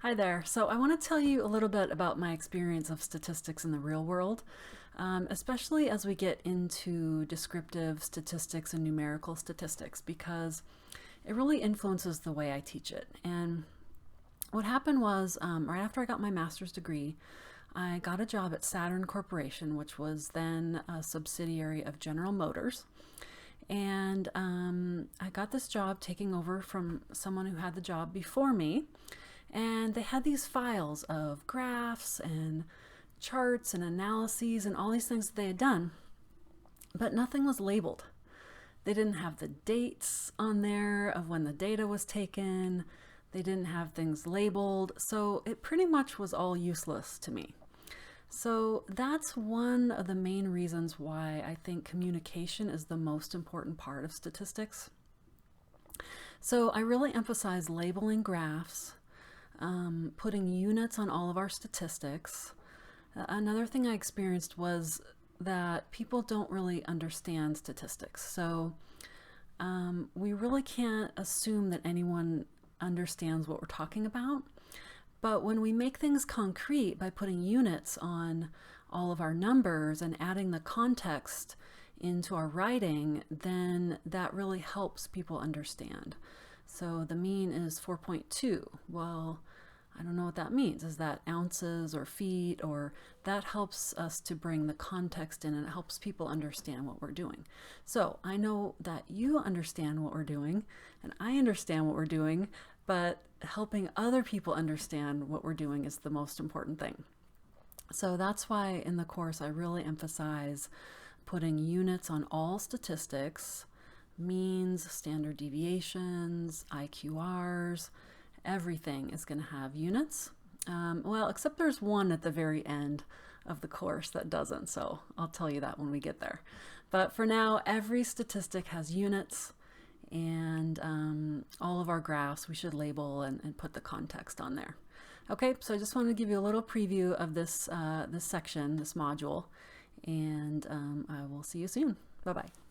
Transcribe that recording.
Hi there. So I want to tell you a little bit about my experience of statistics in the real world, especially as we get into descriptive statistics and numerical statistics, because it really influences the way I teach it. And what happened was, right after I got my master's degree, I got a job at Saturn Corporation, which was then a subsidiary of General Motors. And I got this job taking over from someone who had the job before me. And they had these files of graphs and charts and analyses and all these things that they had done, but nothing was labeled. They didn't have the dates on there of when the data was taken. They didn't have things labeled. So it pretty much was all useless to me. So that's one of the main reasons why I think communication is the most important part of statistics. So I really emphasize labeling graphs, putting units on all of our statistics. Another thing I experienced was that people don't really understand statistics. So we really can't assume that anyone understands what we're talking about. But when we make things concrete by putting units on all of our numbers and adding the context into our writing, then that really helps people understand. So the mean is 4.2. Well, I don't know what that means. Is that ounces or feet? Or that helps us to bring the context in, and it helps people understand what we're doing. So I know that you understand what we're doing and I understand what we're doing, but helping other people understand what we're doing is the most important thing. So that's why in the course I really emphasize putting units on all statistics, means, standard deviations, IQRs. Everything is going to have units. Well, except there's one at the very end of the course that doesn't, so I'll tell you that when we get there. But for now, every statistic has units, and all of our graphs we should label and put the context on there. Okay, so I just wanted to give you a little preview of this section, this module, and I will see you soon. Bye-bye.